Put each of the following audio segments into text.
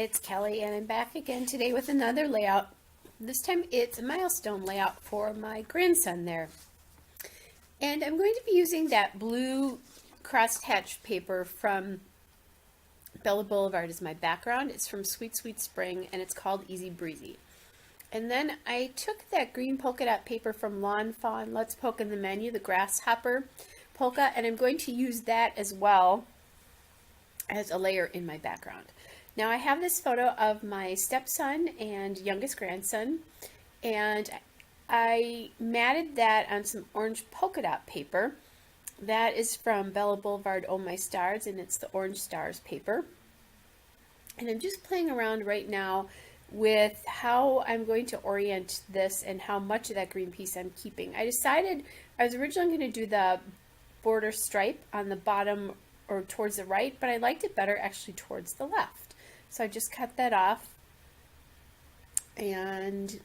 it's Kelly and I'm back again today with another layout. This time it's a milestone layout for my grandson there. And I'm going to be using that blue crosshatch paper from Bella Boulevard as my background. It's from Sweet Sweet Spring and it's called Easy Breezy. And then I took that green polka dot paper from Lawn Fawn, Let's Poke in the Menu, the grasshopper polka, and I'm going to use that as well as a layer in my background. Now I have this photo of my stepson and youngest grandson, and I matted that on some orange polka dot paper. That is from Bella Boulevard Oh My Stars, and it's the Orange Stars paper. And I'm just playing around right now with how I'm going to orient this and how much of that green piece I'm keeping. I decided I was originally going to do the border stripe on the bottom or towards the right, but I liked it better actually towards the left. So I just cut that off, and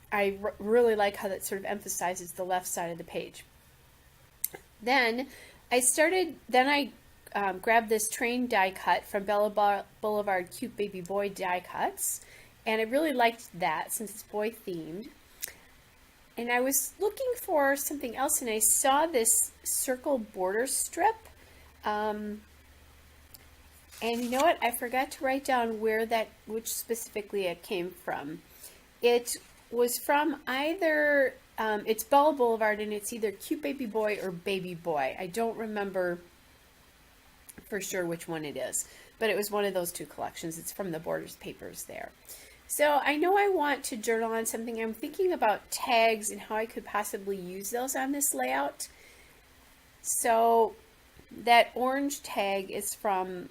I really like how that sort of emphasizes the left side of the page. Then I grabbed this train die cut from Bella Boulevard Cute Baby Boy Die Cuts, and I really liked that since it's boy themed. And I was looking for something else, and I saw this circle border strip. And you know what? I forgot to write down which specifically it came from. It was from either, it's Bella Boulevard, and it's either Cute Baby Boy or Baby Boy. I don't remember for sure which one it is, but it was one of those two collections. It's from the Borders papers there. So I know I want to journal on something. I'm thinking about tags and how I could possibly use those on this layout. So that orange tag is from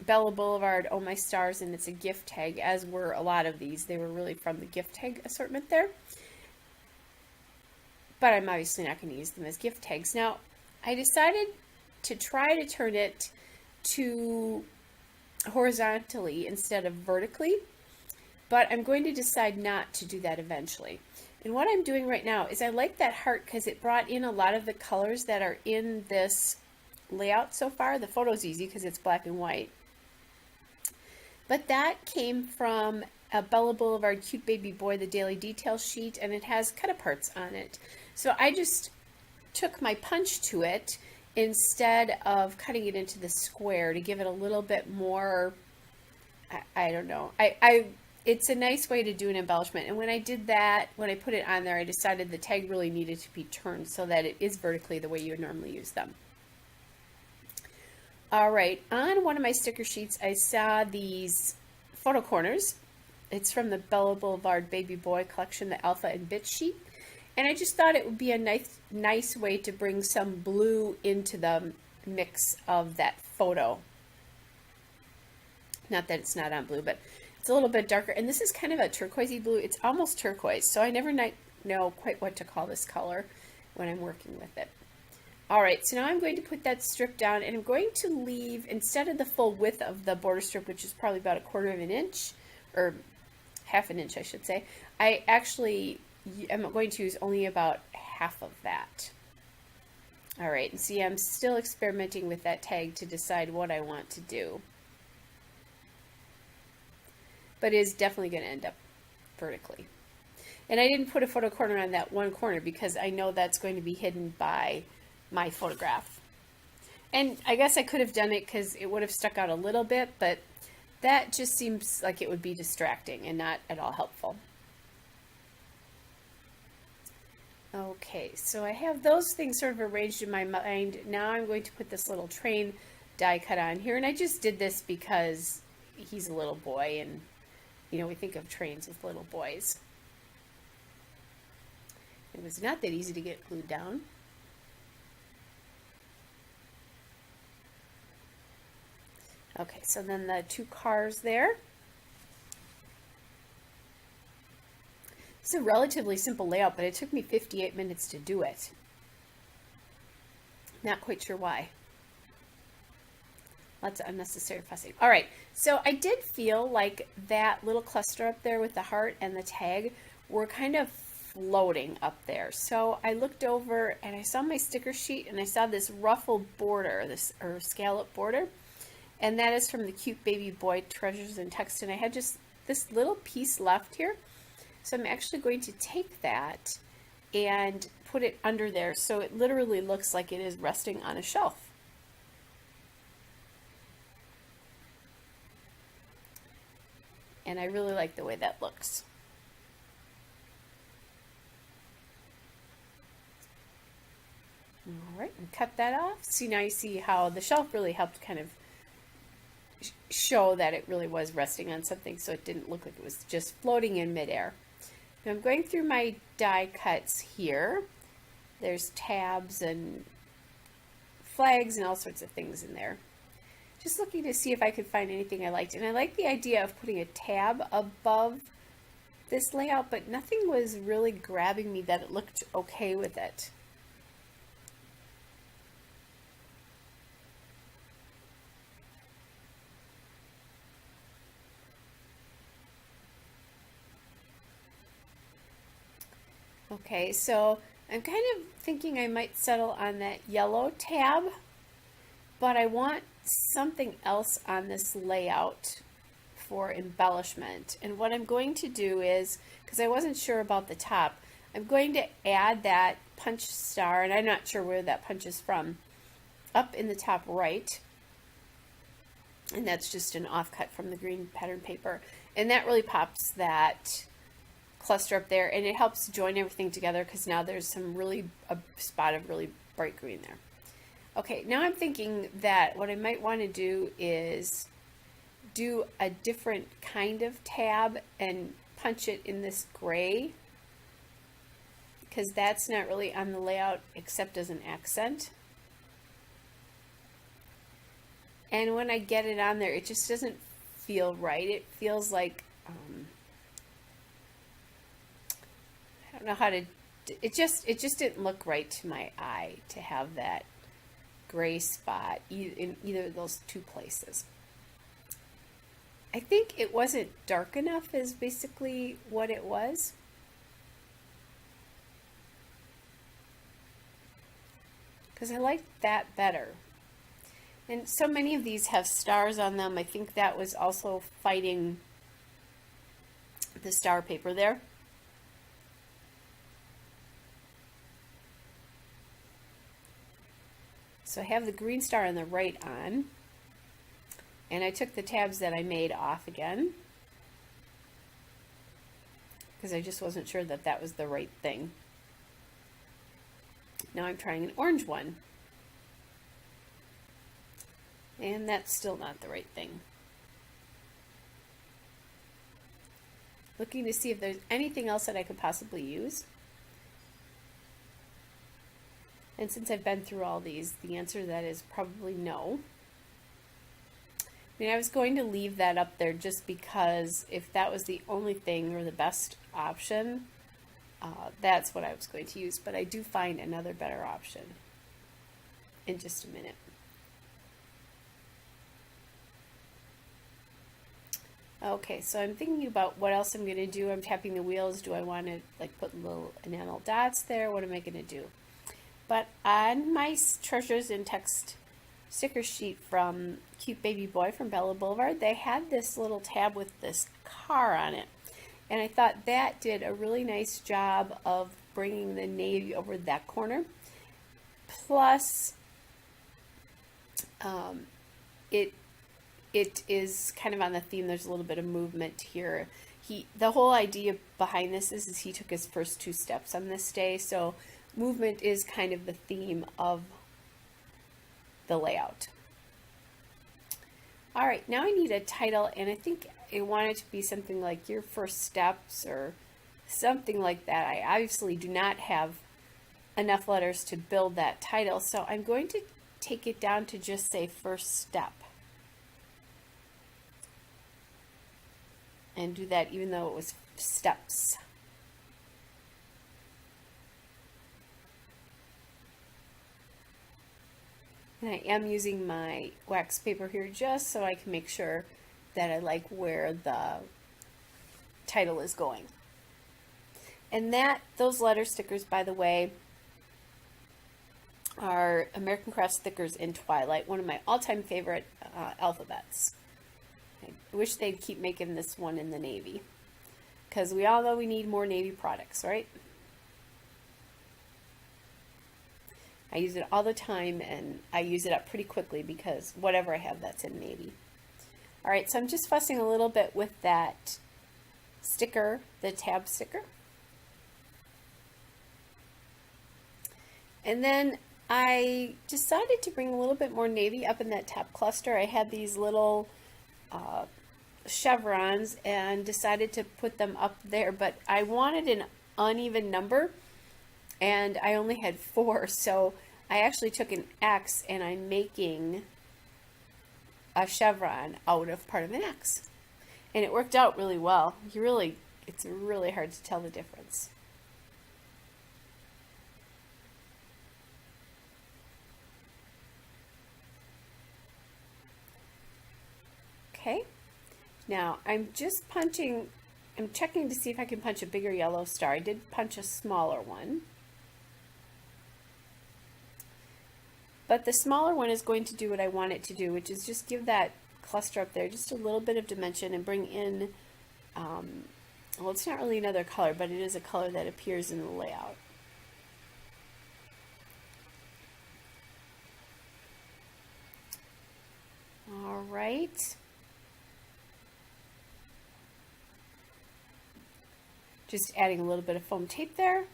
Bella Boulevard Oh My Stars, and it's a gift tag, as were a lot of these. They were really from the gift tag assortment there. But I'm obviously not going to use them as gift tags. Now, I decided to try to turn it to horizontally instead of vertically, but I'm going to decide not to do that eventually. And what I'm doing right now is I like that heart because it brought in a lot of the colors that are in this layout so far. The photo's easy because it's black and white. But that came from a Bella Boulevard Cute Baby Boy, the Daily Detail sheet, and it has cut parts on it. So I just took my punch to it instead of cutting it into the square to give it a little bit more, I don't know. It's a nice way to do an embellishment. And when I did that, when I put it on there, I decided the tag really needed to be turned so that it is vertically the way you would normally use them. All right, on one of my sticker sheets, I saw these photo corners. It's from the Bella Boulevard Baby Boy collection, the Alpha and Bit sheet. And I just thought it would be a nice way to bring some blue into the mix of that photo. Not that it's not on blue, but it's a little bit darker. And this is kind of a turquoisey blue. It's almost turquoise, so I never know quite what to call this color when I'm working with it. All right, so now I'm going to put that strip down, and I'm going to leave, instead of the full width of the border strip, which is probably about 1/4 of an inch, or half an inch, I should say, I actually am going to use only about half of that. All right, and see, I'm still experimenting with that tag to decide what I want to do. But it is definitely going to end up vertically. And I didn't put a photo corner on that one corner because I know that's going to be hidden by my photograph. And I guess I could have done it because it would have stuck out a little bit, but that just seems like it would be distracting and not at all helpful. Okay, so I have those things sort of arranged in my mind. Now I'm going to put this little train die cut on here, and I just did this because he's a little boy, and you know, we think of trains with little boys. It was not that easy to get glued down. Okay, so then the two cars there. It's a relatively simple layout, but it took me 58 minutes to do it. Not quite sure why. Lots of unnecessary fussing. All right, so I did feel like that little cluster up there with the heart and the tag were kind of floating up there. So I looked over and I saw my sticker sheet and I saw this ruffled border, or scallop border. and that is from the Cute Baby Boy Treasures in Text, and I had just this little piece left here, so I'm actually going to take that and put it under there so it literally looks like it is resting on a shelf. And I really like the way that looks. All right, and cut that off. See, now you see how the shelf really helped kind of show that it really was resting on something, so it didn't look like it was just floating in midair. Now I'm going through my die cuts here. There's tabs and flags and all sorts of things in there. Just looking to see if I could find anything I liked. And I like the idea of putting a tab above this layout, but nothing was really grabbing me that it looked okay with it. Okay, so I'm kind of thinking I might settle on that yellow tab, but I want something else on this layout for embellishment. And what I'm going to do is, because I wasn't sure about the top, I'm going to add that punch star, and I'm not sure where that punch is from, up in the top right. And that's just an offcut from the green pattern paper. And that really pops that cluster up there, and it helps join everything together because now there's a spot of really bright green there. Okay, now I'm thinking that what I might want to do is do a different kind of tab and punch it in this gray, because that's not really on the layout except as an accent. And when I get it on there, it just doesn't feel right. It feels like, I don't know how to, it just didn't look right to my eye to have that gray spot in either of those two places. I think it wasn't dark enough is basically what it was. Because I liked that better. And so many of these have stars on them. I think that was also fighting the star paper there. So I have the green star on the right on, and I took the tabs that I made off again because I just wasn't sure that that was the right thing. Now I'm trying an orange one, and that's still not the right thing. Looking to see if there's anything else that I could possibly use. And since I've been through all these, the answer to that is probably no. I mean, I was going to leave that up there just because if that was the only thing or the best option, that's what I was going to use. But I do find another better option in just a minute. Okay, so I'm thinking about what else I'm going to do. I'm tapping the wheels. Do I want to like put little enamel dots there? What am I going to do? But on my Treasures in Text sticker sheet from Cute Baby Boy from Bella Boulevard, they had this little tab with this car on it. And I thought that did a really nice job of bringing the navy over that corner. Plus, it is kind of on the theme. There's a little bit of movement here. The whole idea behind this is he took his first 2 steps on this day, so movement is kind of the theme of the layout. All right, now I need a title, and I think I want it to be something like Your First Steps or something like that. I obviously do not have enough letters to build that title, so I'm going to take it down to just say First Step. And do that even though it was steps. And I am using my wax paper here just so I can make sure that I like where the title is going. And those letter stickers, by the way, are American Cross stickers in Twilight, one of my all-time favorite alphabets. I wish they'd keep making this one in the navy, because we all know we need more navy products, right? I use it all the time, and I use it up pretty quickly because whatever I have that's in navy. All right, so I'm just fussing a little bit with that sticker, the tab sticker. And then I decided to bring a little bit more navy up in that top cluster. I had these little chevrons and decided to put them up there, but I wanted an uneven number and I only had 4, so I actually took an X and I'm making a chevron out of part of an X. And it worked out really well. It's really hard to tell the difference. Okay, now I'm checking to see if I can punch a bigger yellow star. I did punch a smaller one. But the smaller one is going to do what I want it to do, which is just give that cluster up there just a little bit of dimension and bring in, well, it's not really another color, but it is a color that appears in the layout. All right. Just adding a little bit of foam tape there.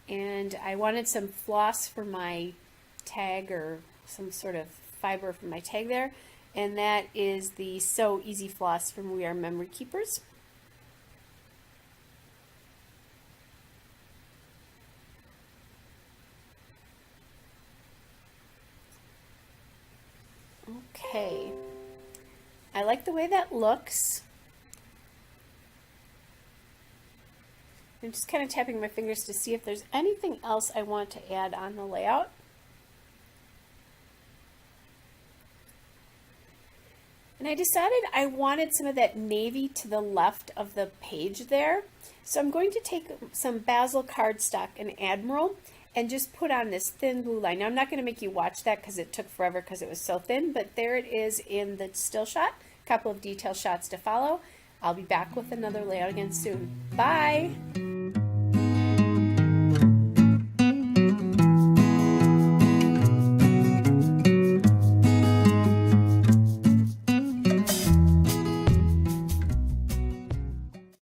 And I wanted some floss for my tag, or some sort of fiber for my tag there, and that is the So Easy Floss from We Are Memory Keepers. Okay, I like the way that looks. I'm just kind of tapping my fingers to see if there's anything else I want to add on the layout. And I decided I wanted some of that navy to the left of the page there. So I'm going to take some Basil cardstock and Admiral and just put on this thin blue line. Now I'm not going to make you watch that because it took forever because it was so thin, but there it is in the still shot. A couple of detail shots to follow. I'll be back with another layout again soon. Bye!